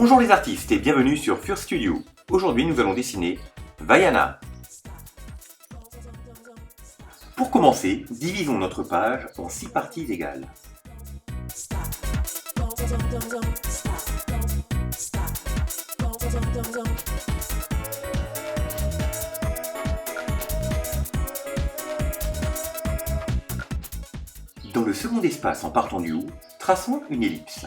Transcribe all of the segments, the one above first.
Bonjour les artistes et bienvenue sur Fur Studio. Aujourd'hui nous allons dessiner Vaiana. Pour commencer, divisons notre page en 6 parties égales. Dans le second espace en partant du haut, traçons une ellipse.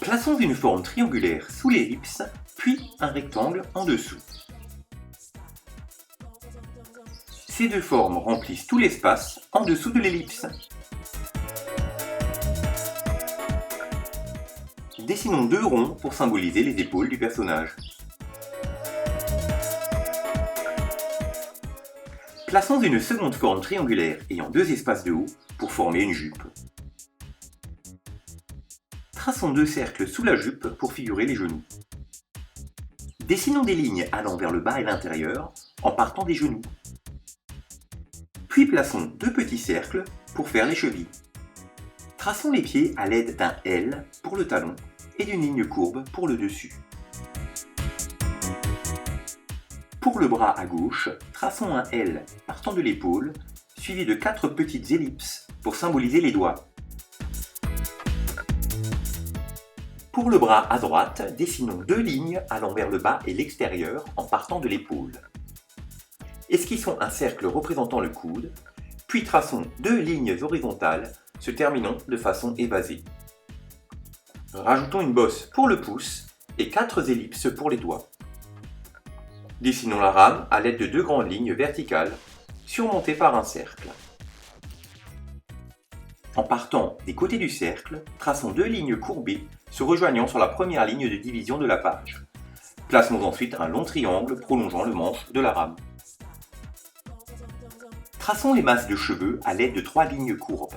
Plaçons une forme triangulaire sous l'ellipse, puis un rectangle en dessous. Ces deux formes remplissent tout l'espace en dessous de l'ellipse. Dessinons 2 ronds pour symboliser les épaules du personnage. Plaçons une seconde forme triangulaire ayant 2 espaces de haut pour former une jupe. Traçons 2 cercles sous la jupe pour figurer les genoux. Dessinons des lignes allant vers le bas et l'intérieur en partant des genoux. Puis plaçons 2 petits cercles pour faire les chevilles. Traçons les pieds à l'aide d'un L pour le talon et d'une ligne courbe pour le dessus. Pour le bras à gauche, traçons un L partant de l'épaule, suivi de 4 petites ellipses pour symboliser les doigts. Pour le bras à droite, dessinons 2 lignes allant vers le bas et l'extérieur en partant de l'épaule. Esquissons un cercle représentant le coude, puis traçons 2 lignes horizontales se terminant de façon évasée. Rajoutons une bosse pour le pouce et 4 ellipses pour les doigts. Dessinons la rame à l'aide de 2 grandes lignes verticales surmontées par un cercle. En partant des côtés du cercle, traçons 2 lignes courbées se rejoignant sur la première ligne de division de la page. Plaçons ensuite un long triangle prolongeant le manche de la rame. Traçons les masses de cheveux à l'aide de 3 lignes courbes.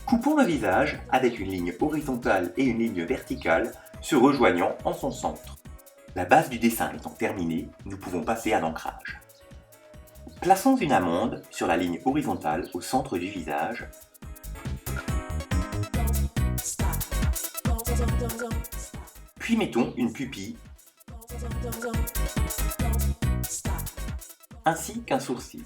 Coupons le visage avec une ligne horizontale et une ligne verticale se rejoignant en son centre. La base du dessin étant terminée, nous pouvons passer à l'ancrage. Plaçons une amande sur la ligne horizontale au centre du visage. Puis mettons une pupille, ainsi qu'un sourcil.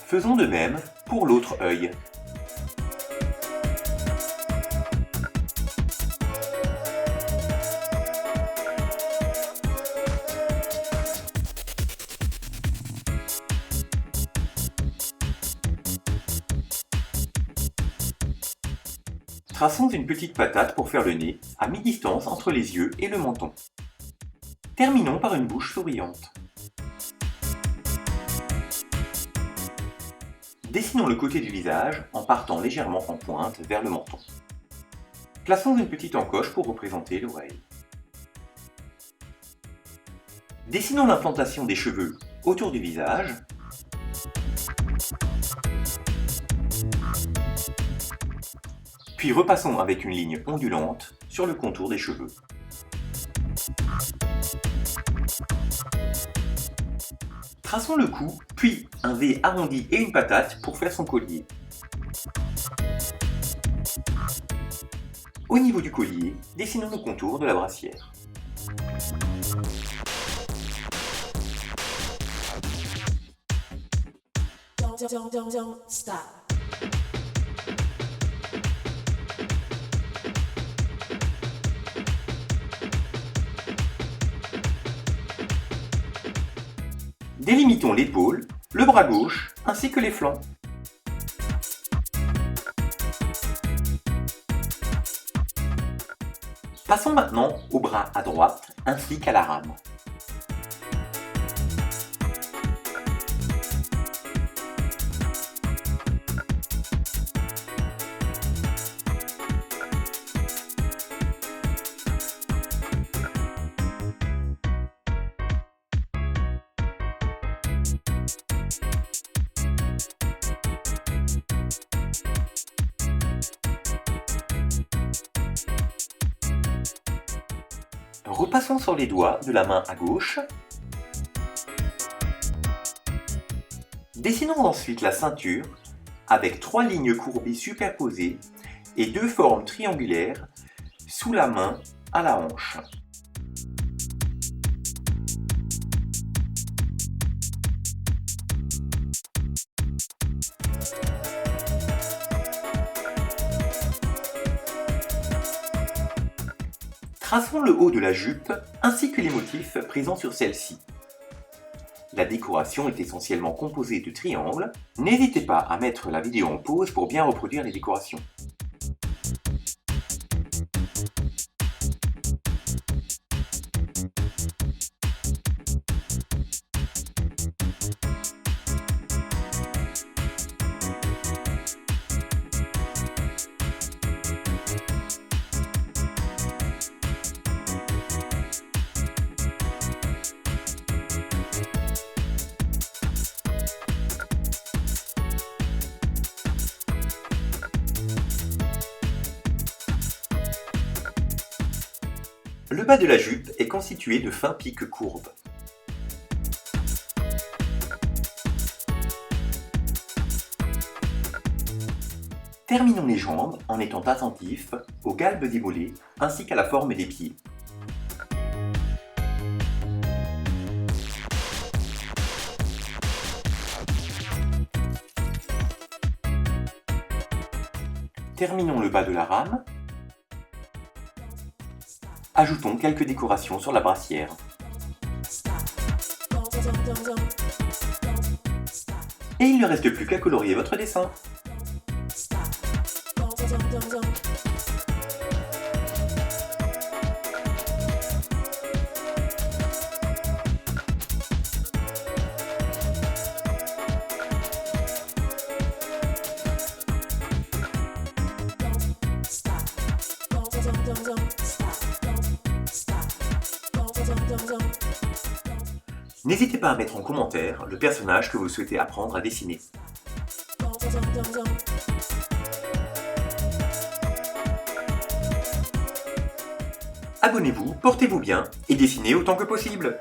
Faisons de même pour l'autre œil. Traçons une petite patate pour faire le nez, à mi-distance entre les yeux et le menton. Terminons par une bouche souriante. Dessinons le côté du visage en partant légèrement en pointe vers le menton. Plaçons une petite encoche pour représenter l'oreille. Dessinons l'implantation des cheveux autour du visage. Puis repassons avec une ligne ondulante sur le contour des cheveux. Traçons le cou, puis un V arrondi et une patate pour faire son collier. Au niveau du collier, dessinons le contour de la brassière. Don't stop. Délimitons l'épaule, le bras gauche ainsi que les flancs. Passons maintenant au bras à droite ainsi qu'à la rame. Repassons sur les doigts de la main à gauche. Dessinons ensuite la ceinture avec 3 lignes courbées superposées et 2 formes triangulaires sous la main à la hanche. Traçons le haut de la jupe ainsi que les motifs présents sur celle-ci. La décoration est essentiellement composée de triangles. N'hésitez pas à mettre la vidéo en pause pour bien reproduire les décorations. Le bas de la jupe est constitué de fins piques courbes. Terminons les jambes en étant attentifs aux galbes des mollets ainsi qu'à la forme des pieds. Terminons le bas de la rame. Ajoutons quelques décorations sur la brassière. Et il ne reste plus qu'à colorier votre dessin. N'hésitez pas à mettre en commentaire le personnage que vous souhaitez apprendre à dessiner. Abonnez-vous, portez-vous bien et dessinez autant que possible.